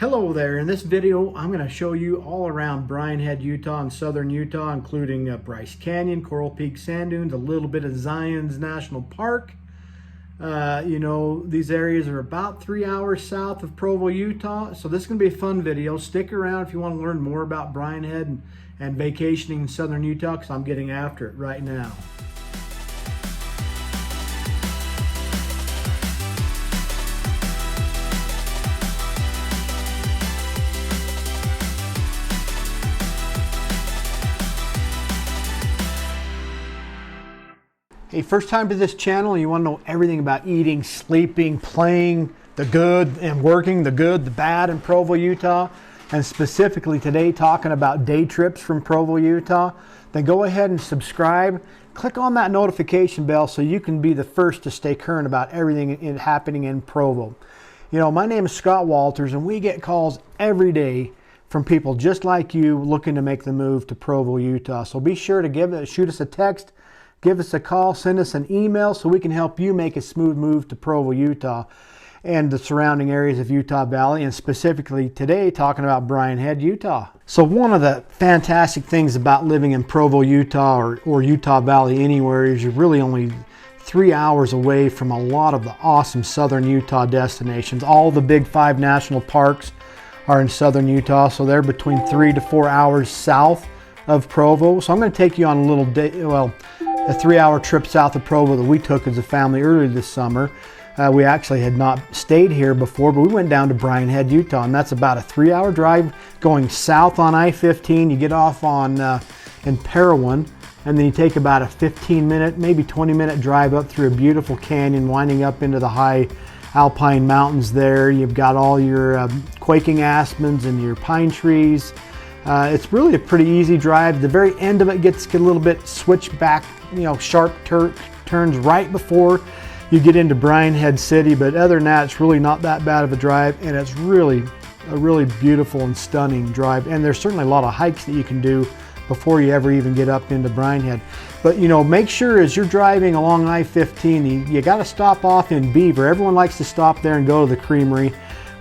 Hello there. In this video, I'm going to show you all around Brian Head, Utah and southern Utah, including Bryce Canyon, Coral Peak Sand Dunes, a little bit of Zion's National Park. These areas are about 3 hours south of Provo, Utah. So this is going to be a fun video. Stick around if you want to learn more about Brian Head and vacationing in southern Utah, because I'm getting after it right now. Hey, first time to this channel and you want to know everything about eating, sleeping, playing, the good and working, the good, the bad in Provo, Utah, and specifically today talking about day trips from Provo, Utah, then go ahead and subscribe. Click on that notification bell so you can be the first to stay current about everything happening in Provo. You know, my name is Scott Walters and we get calls every day from people just like you looking to make the move to Provo, Utah. So be sure to shoot us a text, give us a call, send us an email so we can help you make a smooth move to Provo, Utah and the surrounding areas of Utah Valley, and specifically today talking about Brian Head, Utah. So one of the fantastic things about living in Provo, Utah or Utah Valley anywhere is you're really only 3 hours away from a lot of the awesome southern Utah destinations. All the big 5 national parks are in southern Utah, so they're between 3 to 4 hours south of Provo. So I'm going to take you on a little day, a 3-hour trip south of Provo that we took as a family earlier this summer. We actually had not stayed here before, but we went down to Brian Head, Utah, and that's about a 3-hour drive going south on I-15. You get off on in Parowan, and then you take about a 15-minute, maybe 20-minute drive up through a beautiful canyon, winding up into the high alpine mountains there. You've got all your quaking aspens and your pine trees. It's really a pretty easy drive. The very end of it gets a little bit switchback, sharp turns right before you get into Brian Head City. But other than that, it's really not that bad of a drive, and it's really a really beautiful and stunning drive. And there's certainly a lot of hikes that you can do before you ever even get up into Brian Head. But make sure as you're driving along I-15, you got to stop off in Beaver. Everyone likes to stop there and go to the creamery,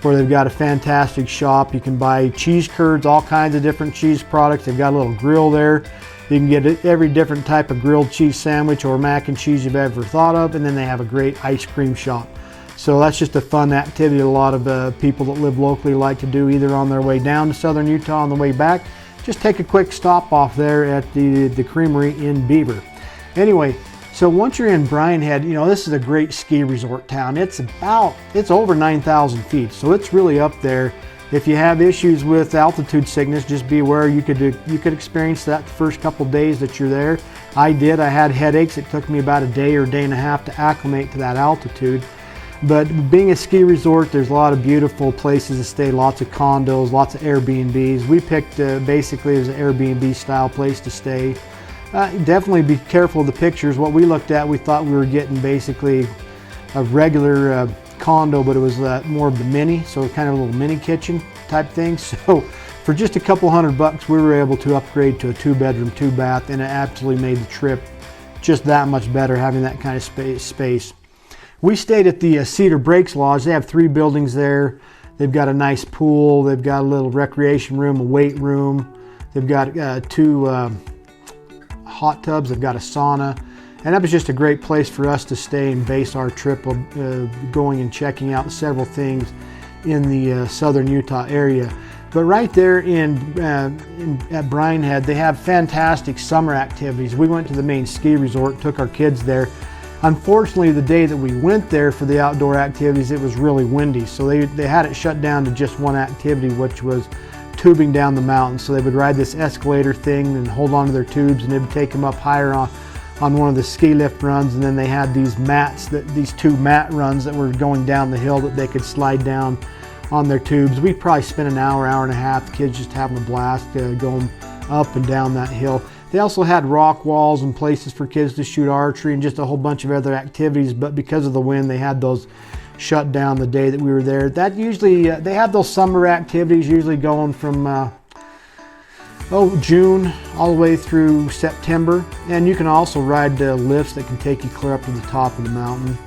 where they've got a fantastic shop. You can buy cheese curds, all kinds of different cheese products. They've got a little grill there. You can get every different type of grilled cheese sandwich or mac and cheese you've ever thought of. And then they have a great ice cream shop. So that's just a fun activity a lot of people that live locally like to do, either on their way down to southern Utah, on the way back. Just take a quick stop off there at the creamery in Beaver. Anyway, so once you're in Brian Head, this is a great ski resort town. It's over 9,000 feet, so it's really up there. If you have issues with altitude sickness, just be aware you could experience that the first couple days that you're there. I did. I had headaches. It took me about a day or day and a half to acclimate to that altitude. But being a ski resort, there's a lot of beautiful places to stay, lots of condos, lots of Airbnbs. We picked basically as an Airbnb style place to stay. Definitely be careful of the pictures. What we looked at, we thought we were getting basically a regular condo, but it was more of the mini, so kind of a little mini kitchen type thing. So for just a couple $100, we were able to upgrade to a 2-bedroom, 2-bath, and it absolutely made the trip just that much better having that kind of space. We stayed at the Cedar Breaks Lodge. They have 3 buildings there. They've got a nice pool. They've got a little recreation room, a weight room. They've got 2 hot tubs. They've got a sauna, and that was just a great place for us to stay and base our trip of going and checking out several things in the southern Utah area. But right there at Brian Head, they have fantastic summer activities. We went to the main ski resort, took our kids there. Unfortunately, the day that we went there for the outdoor activities, it was really windy, so they had it shut down to just one activity, which was tubing down the mountain. So they would ride this escalator thing and hold on to their tubes, and it would take them up higher on one of the ski lift runs. And then they had these mats, these 2 mat runs that were going down the hill that they could slide down on their tubes. We probably spent an hour and a half, the kids just having a blast going up and down that hill. They also had rock walls and places for kids to shoot archery and just a whole bunch of other activities, but because of the wind, they had those shut down the day that we were there. That usually, they have those summer activities usually going from June all the way through September. And you can also ride lifts that can take you clear up to the top of the mountain.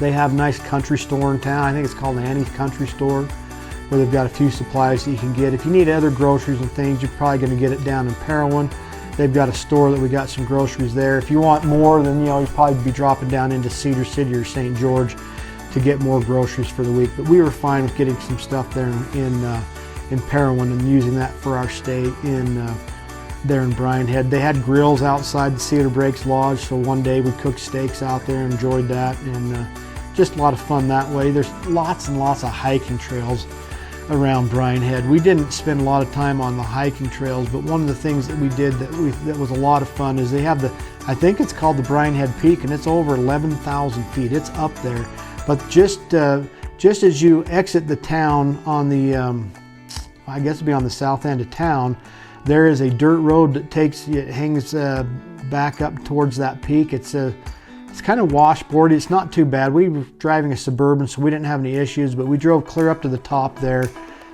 They have a nice country store in town. I think it's called Annie's Country Store. where they've got a few supplies that you can get. If you need other groceries and things, you're probably going to get it down in Parowan. They've got a store that we got some groceries there. If you want more, then you'll probably be dropping down into Cedar City or St. George to get more groceries for the week. But we were fine with getting some stuff there in Parowan and using that for our stay there in Bryan Head. They had grills outside the Cedar Breaks Lodge, so one day we cooked steaks out there, enjoyed that, and just a lot of fun that way. There's lots and lots of hiking trails around Bryan Head. We didn't spend a lot of time on the hiking trails, but one of the things that we did that was a lot of fun is they have I think it's called the Bryan Head Peak, and it's over 11,000 feet. It's up there, but just as you exit the town on the, I guess it'd be on the south end of town, there is a dirt road that hangs back up towards that peak. It's kind of washboardy. It's not too bad. We were driving a Suburban, so we didn't have any issues, but we drove clear up to the top there,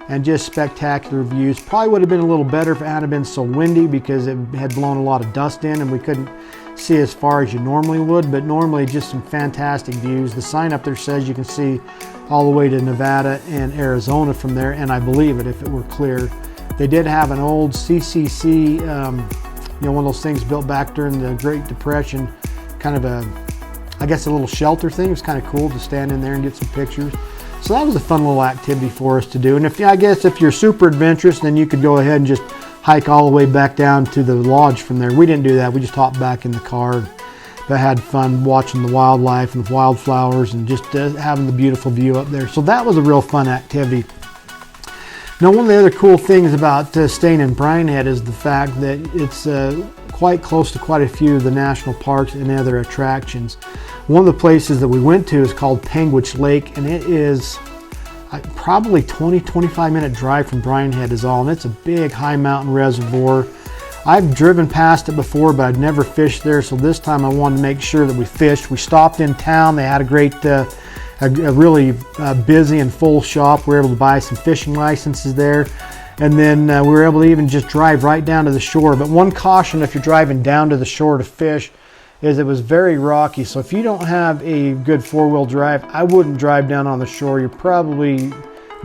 and just spectacular views. Probably would have been a little better if it hadn't been so windy, because it had blown a lot of dust in and we couldn't see as far as you normally would, but normally just some fantastic views. The sign up there says you can see all the way to Nevada and Arizona from there, and I believe it if it were clear. They did have an old CCC, one of those things built back during the Great Depression, kind of I guess a little shelter thing. It was kind of cool to stand in there and get some pictures. So that was a fun little activity for us to do. And I guess if you're super adventurous, then you could go ahead and just hike all the way back down to the lodge from there. We didn't do that. We just hopped back in the car, but had fun watching the wildlife and the wildflowers and just having the beautiful view up there. So that was a real fun activity. Now, one of the other cool things about staying in Bryan Head is the fact that it's quite close to quite a few of the national parks and other attractions. One of the places that we went to is called Panguitch Lake, and it is probably 20-25 minute drive from Bryan Head is all, and it's a big high mountain reservoir. I've driven past it before, but I'd never fished there, so this time I wanted to make sure that we fished. We stopped in town. They had a great a really busy and full shop. We were able to buy some fishing licenses there, and then we were able to even just drive right down to the shore. But one caution if you're driving down to the shore to fish is it was very rocky, so if you don't have a good four-wheel drive, I wouldn't drive down on the shore. You're probably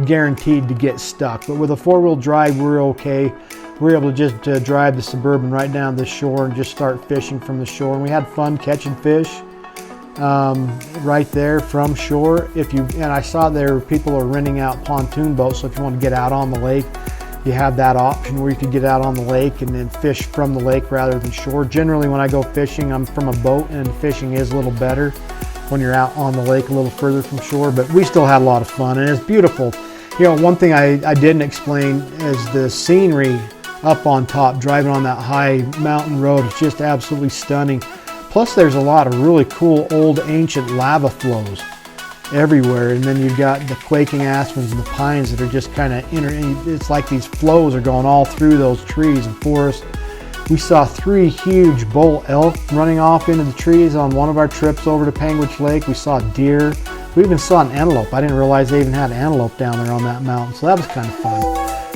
guaranteed to get stuck, but with a four-wheel drive we're okay. We were able to just drive the Suburban right down to the shore and just start fishing from the shore, and we had fun catching fish right there from shore. And I saw there people are renting out pontoon boats, so if you want to get out on the lake, you have that option where you could get out on the lake and then fish from the lake rather than shore. Generally when I go fishing, I'm from a boat, and fishing is a little better when you're out on the lake a little further from shore, but we still had a lot of fun, and it's beautiful. One thing I didn't explain is the scenery up on top, driving on that high mountain road. It's just absolutely stunning. Plus there's a lot of really cool old ancient lava flows everywhere, and then you've got the quaking aspens and the pines that are just kind of it's like these flows are going all through those trees and forests. We saw 3 huge bull elk running off into the trees on one of our trips over to Panguitch Lake. We saw deer. We even saw an antelope. I didn't realize they even had antelope down there on that mountain, so that was kind of fun.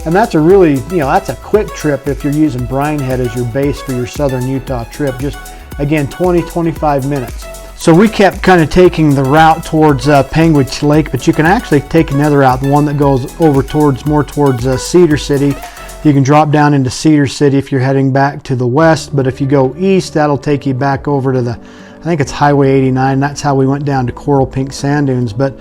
And that's a really, that's a quick trip if you're using Bryan Head as your base for your southern Utah trip. Just, again, 20-25 minutes. So we kept kind of taking the route towards Panguitch Lake, but you can actually take another route, the one that goes over more towards Cedar City. You can drop down into Cedar City if you're heading back to the west, but if you go east, that'll take you back over to I think it's Highway 89. That's how we went down to Coral Pink Sand Dunes. But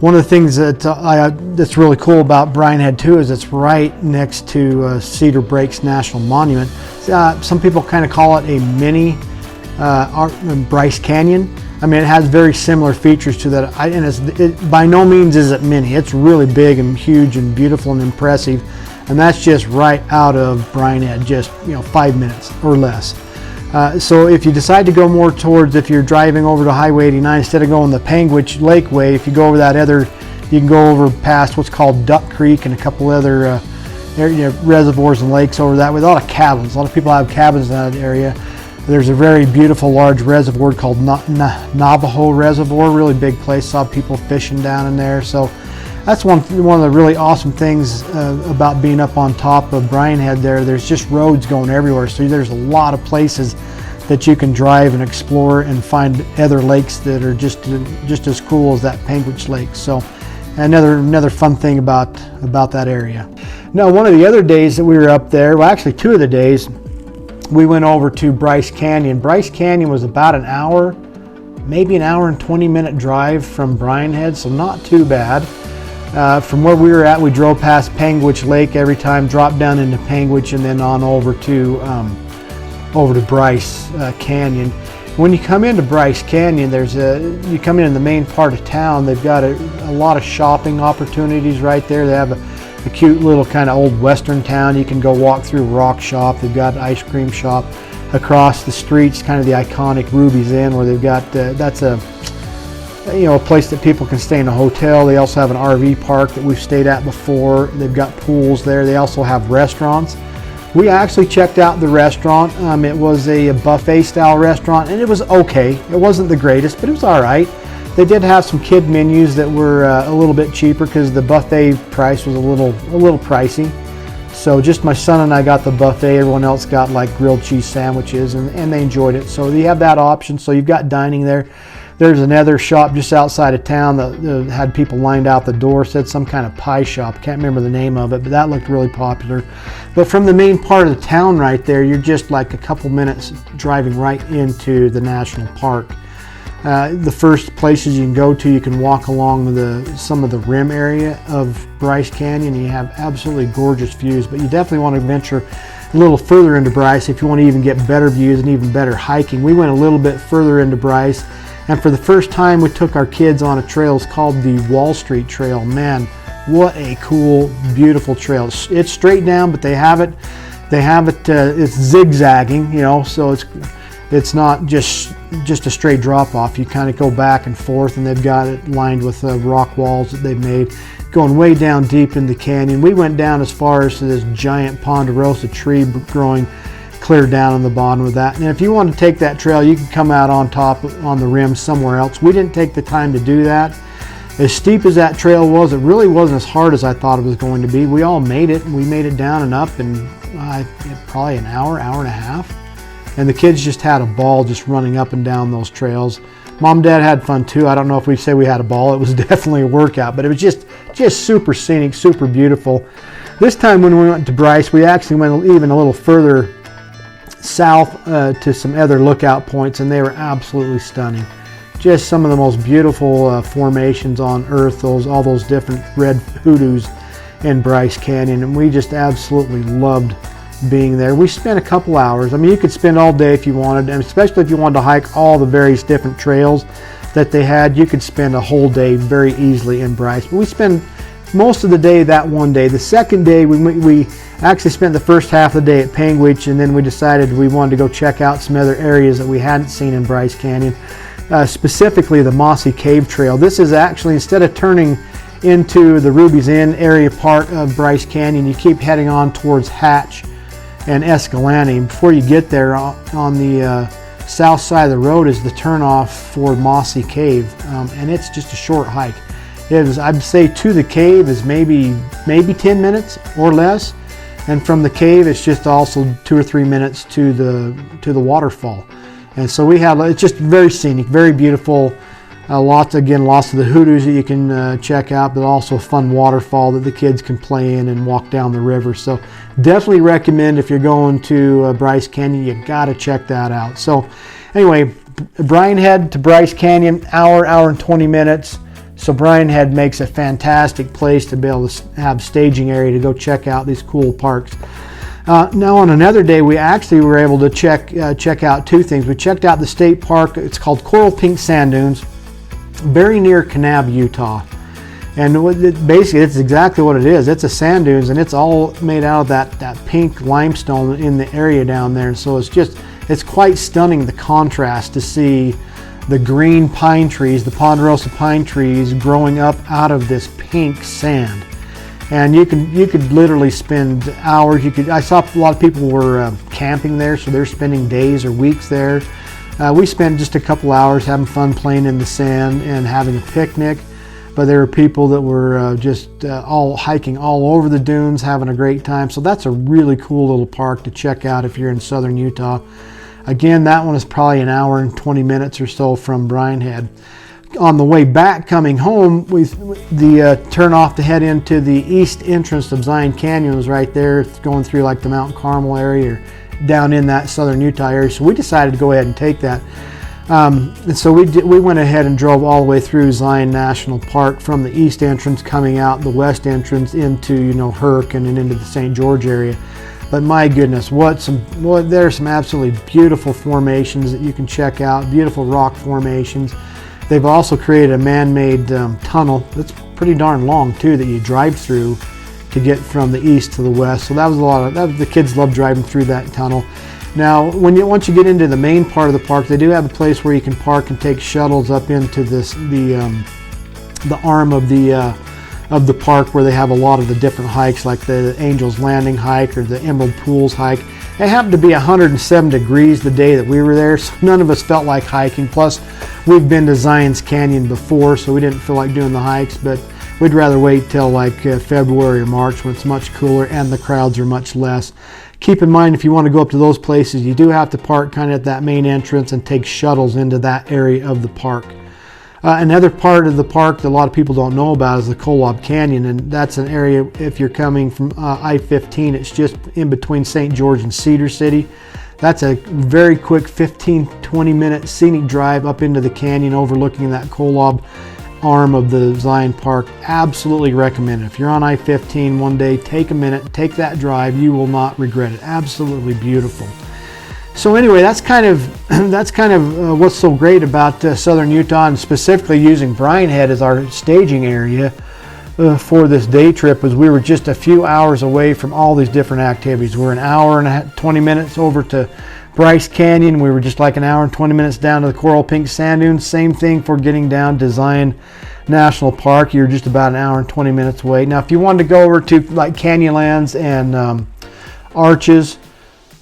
one of the things that's really cool about Bryan Head too is it's right next to Cedar Breaks National Monument. Some people kind of call it a mini Bryce Canyon. I mean, it has very similar features to that, and by no means is it mini. It's really big and huge and beautiful and impressive, and that's just right out of Bryan Head, just 5 minutes or less. So if you decide to go more towards, if you're driving over to Highway 89 instead of going the Panguitch Lake way, if you go over that you can go over past what's called Duck Creek and a couple other reservoirs and lakes over that way. A lot of cabins. A lot of people have cabins in that area. There's a very beautiful large reservoir called Navajo Reservoir, really big place. Saw people fishing down in there. So that's one of the really awesome things about being up on top of Bryan Head there. There's just roads going everywhere. So there's a lot of places that you can drive and explore and find other lakes that are just as cool as that Panguitch Lake. So Another fun thing about that area. Now, one of the other days that we were up there, well, actually 2 of the days, we went over to Bryce Canyon. Bryce Canyon was about an hour, maybe an hour and 20-minute drive from Bryan Head, so not too bad. From where we were at, we drove past Panguitch Lake every time, dropped down into Panguitch, and then on over to Bryce Canyon. When you come into Bryce Canyon, you come in the main part of town. They've got a lot of shopping opportunities right there. They have a cute little kind of old western town. You can go walk through Rock Shop. They've got an ice cream shop across the streets, kind of the iconic Ruby's Inn, where they've got that's a place that people can stay in a hotel. They also have an RV park that we've stayed at before. They've got pools there. They also have restaurants. We actually checked out the restaurant. It was a buffet style restaurant, and it was okay. It wasn't the greatest, but it was all right. They did have some kid menus that were a little bit cheaper because the buffet price was a little pricey. So just my son and I got the buffet. Everyone else got like grilled cheese sandwiches, and they enjoyed it. So you have that option. So you've got dining there. There's another shop just outside of town that had people lined out the door, said some kind of pie shop. Can't remember the name of it, but that looked really popular. But from the main part of the town right there, you're just like a couple minutes driving right into the national park. The first places you can go to, you can walk along some of the rim area of Bryce Canyon. You have absolutely gorgeous views, but you definitely want to venture a little further into Bryce if you want to even get better views and even better hiking. We went a little bit further into Bryce, and for the first time we took our kids on a trail. It's called the Wall Street Trail. Man, what a cool, beautiful trail. It's straight down, but they have it, it's zigzagging, so it's not just a straight drop off. You kind of go back and forth, and they've got it lined with rock walls that they've made, going way down deep in the canyon. We went down as far as to this giant ponderosa tree growing clear down on the bottom of that. And if you want to take that trail, you can come out on top on the rim somewhere else. We didn't take the time to do that. As steep as that trail was, it really wasn't as hard as I thought it was going to be. We all made it. We made it down and up in probably an hour and a half. And the kids just had a ball just running up and down those trails. Mom and Dad had fun too. I don't know if we'd say we had a ball. It was definitely a workout, but it was just super scenic, super beautiful. This time when we went to Bryce, we actually went even a little further south to some other lookout points, and they were absolutely stunning. Just some of the most beautiful formations on earth, all those different red hoodoos in Bryce Canyon, and we just absolutely loved being there. We spent a couple hours. I mean, you could spend all day if you wanted, and especially if you wanted to hike all the various different trails that they had, you could spend a whole day very easily in Bryce. But we spent most of the day that one day. The second day, we actually spent the first half of the day at Panguitch, and then we decided we wanted to go check out some other areas that we hadn't seen in Bryce Canyon, specifically the Mossy Cave Trail. This is actually, instead of turning into the Ruby's Inn area part of Bryce Canyon, you keep heading on towards Hatch and Escalante. Before you get there, on the south side of the road is the turnoff for Mossy Cave, and it's just a short hike. I'd say to the cave is maybe 10 minutes or less, and from the cave it's just also 2 or 3 minutes to the waterfall. And so it's just very scenic, very beautiful. Lots of the hoodoos that you can check out, but also a fun waterfall that the kids can play in and walk down the river. So definitely recommend, if you're going to Bryce Canyon, you got to check that out. So anyway, Bryan Head to Bryce Canyon, hour and 20 minutes. So Bryan Head makes a fantastic place to be able to have staging area to go check out these cool parks. Now on another day, we actually were able to check out two things. We checked out the state park. It's called Coral Pink Sand Dunes, very near Kanab, Utah. And basically, it's exactly what it is. It's a sand dunes, and it's all made out of that pink limestone in the area down there. So it's quite stunning, the contrast to see the green pine trees, the ponderosa pine trees, growing up out of this pink sand. And you could literally spend hours. I saw a lot of people were camping there, so they're spending days or weeks there. We spent just a couple hours having fun playing in the sand and having a picnic, but there were people that were all hiking all over the dunes, having a great time. So that's a really cool little park to check out if you're in southern Utah. Again, that one is probably an hour and 20 minutes or so from Bryan Head. on the way back coming home, the turn off to head into the east entrance of Zion Canyon was right there. It's going through like the Mount Carmel area or down in that southern Utah area. So we decided to go ahead and take that. And so we went ahead and drove all the way through Zion National Park from the east entrance coming out the west entrance into, you know, Hurricane and into the St. George area. But my goodness, there's some absolutely beautiful formations that you can check out, beautiful rock formations. They've also created a man-made tunnel that's pretty darn long too that you drive through to get from the east to the west. So that was the kids love driving through that tunnel. Now, once you get into the main part of the park, they do have a place where you can park and take shuttles up into the arm of the park where they have a lot of the different hikes, like the Angel's Landing hike or the Emerald Pools hike. It happened to be 107 degrees the day that we were there, so none of us felt like hiking. Plus, we've been to Zion's Canyon before, so we didn't feel like doing the hikes, but we'd rather wait till like February or March when it's much cooler and the crowds are much less. Keep in mind, if you want to go up to those places, you do have to park kind of at that main entrance and take shuttles into that area of the park. Another part of the park that a lot of people don't know about is the Kolob Canyon, and that's an area, if you're coming from I-15, it's just in between St. George and Cedar City. That's a very quick 15-20 minute scenic drive up into the canyon overlooking that Kolob arm of the Zion Park. Absolutely recommend it. If you're on I-15 one day, take a minute, take that drive. You will not regret it. Absolutely beautiful. So anyway, that's kind of what's so great about southern Utah, and specifically using Brian Head as our staging area for this day trip, was we were just a few hours away from all these different activities. We're an hour and 20 minutes over to Bryce Canyon. We were just like an hour and 20 minutes down to the Coral Pink Sand Dunes. Same thing for getting down to Zion National Park. You're just about an hour and 20 minutes away. Now, if you wanted to go over to like Canyonlands and Arches,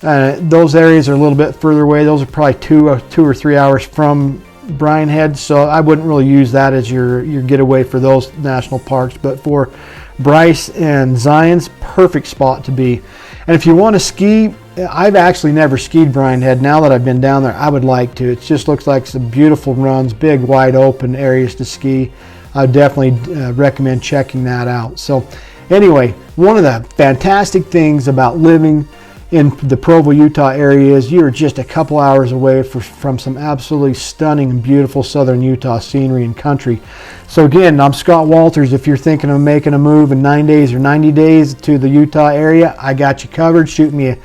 those areas are a little bit further away. Those are probably two or 3 hours from Brian Head, so I wouldn't really use that as your getaway for those national parks. But for Bryce and Zion's, perfect spot to be. And if you want to ski, I've actually never skied Brian Head. Now that I've been down there, I would like to. It just looks like some beautiful runs, big wide open areas to ski. I definitely recommend checking that out. So anyway, one of the fantastic things about living in the Provo, Utah area is you're just a couple hours away from some absolutely stunning and beautiful southern Utah scenery and country. So again, I'm Scott Walters. If you're thinking of making a move in 9 days or 90 days to the Utah area, I got you covered. Shoot me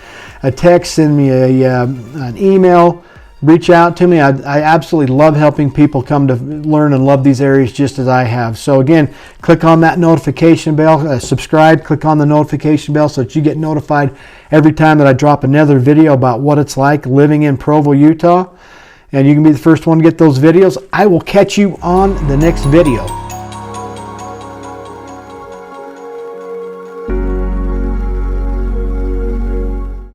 a text, send me an email, reach out to me. I absolutely love helping people come to learn and love these areas just as I have. So again, click on that notification bell, subscribe, click on the notification bell so that you get notified every time that I drop another video about what it's like living in Provo, Utah. And you can be the first one to get those videos. I will catch you on the next video.